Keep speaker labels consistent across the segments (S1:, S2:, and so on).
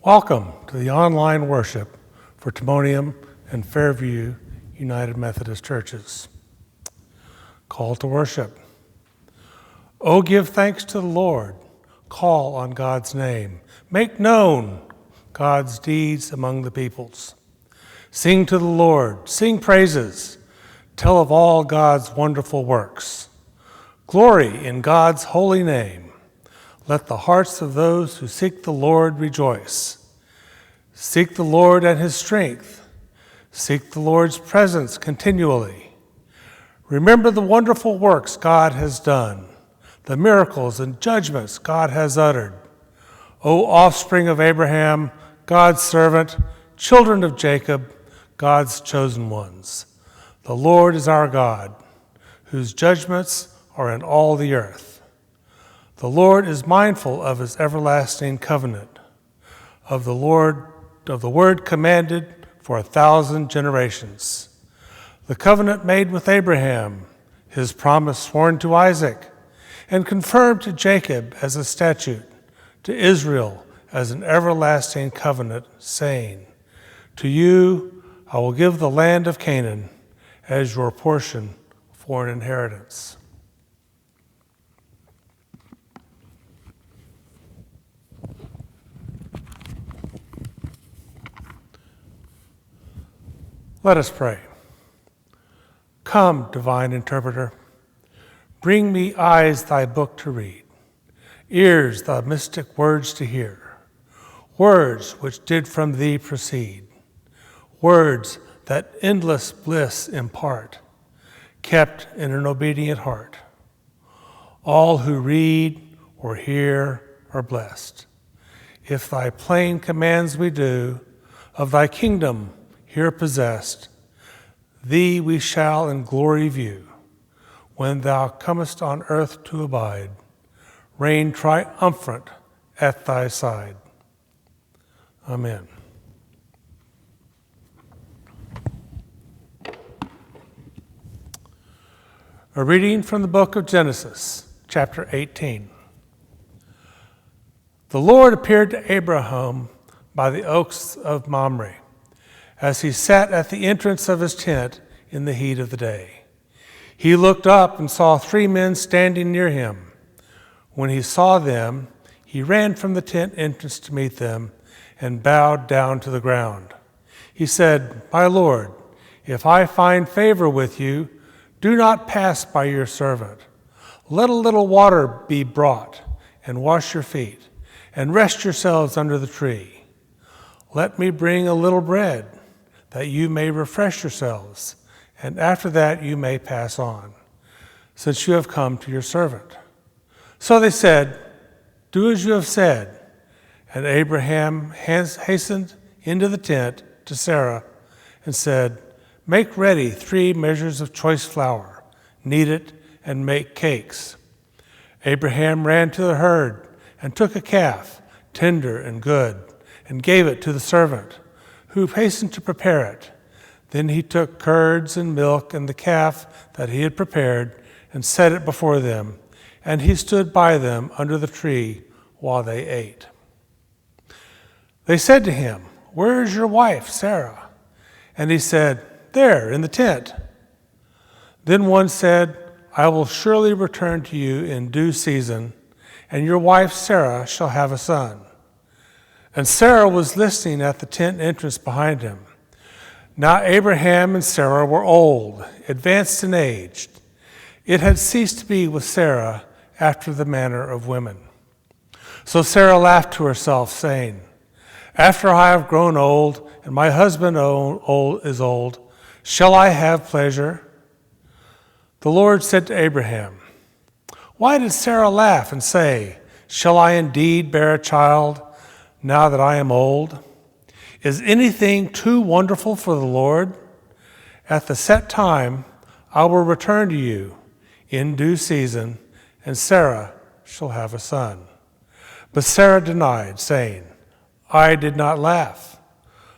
S1: Welcome to the online worship for Timonium and Fairview United Methodist Churches. Call to worship. Oh, give thanks to the Lord. Call on God's name. Make known God's deeds among the peoples. Sing to the Lord. Sing praises. Tell of all God's wonderful works. Glory in God's holy name. Let the hearts of those who seek the Lord rejoice. Seek the Lord and his strength. Seek the Lord's presence continually. Remember the wonderful works God has done, the miracles and judgments God has uttered. O offspring of Abraham, God's servant, children of Jacob, God's chosen ones. The Lord is our God, whose judgments are in all the earth. The Lord is mindful of his everlasting covenant, of the word commanded for 1,000 generations. The covenant made with Abraham, his promise sworn to Isaac, and confirmed to Jacob as a statute, to Israel as an everlasting covenant, saying, to you I will give the land of Canaan as your portion for an inheritance. Let us pray. Come, divine interpreter, bring me eyes thy book to read, ears thy mystic words to hear, words which did from thee proceed, words that endless bliss impart, kept in an obedient heart. All who read or hear are blessed. If thy plain commands we do, of thy kingdom here possessed, thee we shall in glory view, when thou comest on earth to abide, reign triumphant at thy side. Amen. A reading from the book of Genesis, chapter 18. The Lord appeared to Abraham by the oaks of Mamre, as he sat at the entrance of his tent in the heat of the day. He looked up and saw 3 men standing near him. When he saw them, he ran from the tent entrance to meet them and bowed down to the ground. He said, my Lord, if I find favor with you, do not pass by your servant. Let a little water be brought, and wash your feet, and rest yourselves under the tree. Let me bring a little bread, that you may refresh yourselves, and after that you may pass on, since you have come to your servant. So they said, do as you have said. And Abraham hastened into the tent to Sarah and said, make ready 3 measures of choice flour, knead it, and make cakes. Abraham ran to the herd and took a calf, tender and good, and gave it to the servant, who hastened to prepare it. Then he took curds and milk and the calf that he had prepared and set it before them, and he stood by them under the tree while they ate. They said to him, where is your wife, Sarah? And he said, there, in the tent. Then one said, I will surely return to you in due season, and your wife Sarah shall have a son. And Sarah was listening at the tent entrance behind him. Now Abraham and Sarah were old, advanced in age. It had ceased to be with Sarah after the manner of women. So Sarah laughed to herself, saying, after I have grown old, and my husband is old, shall I have pleasure? The Lord said to Abraham, why did Sarah laugh and say, shall I indeed bear a child now that I am old? Is anything too wonderful for the Lord? At the set time, I will return to you in due season, and Sarah shall have a son. But Sarah denied, saying, I did not laugh,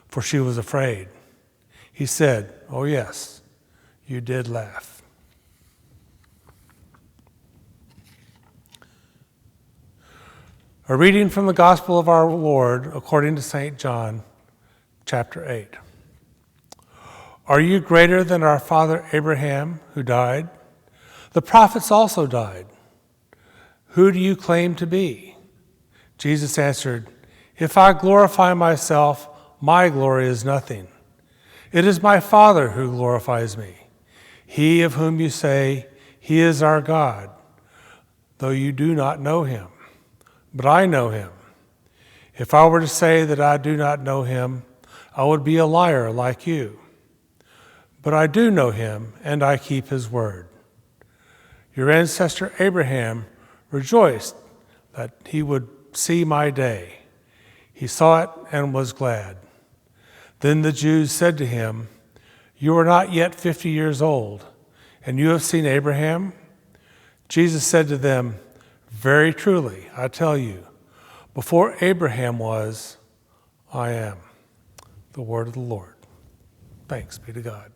S1: for she was afraid. He said, oh yes, you did laugh. A reading from the Gospel of our Lord according to St. John, chapter 8. Are you greater than our father Abraham, who died? The prophets also died. Who do you claim to be? Jesus answered, If I glorify myself, my glory is nothing. It is my Father who glorifies me, he of whom you say, He is our God, though you do not know him. But I know him. If I were to say that I do not know him, I would be a liar like you. But I do know him, and I keep his word. Your ancestor Abraham rejoiced that he would see my day. He saw it and was glad. Then the Jews said to him, You are not yet 50 years old, and you have seen Abraham? Jesus said to them, Very truly, I tell you, before Abraham was, I am. The word of the Lord. Thanks be to God.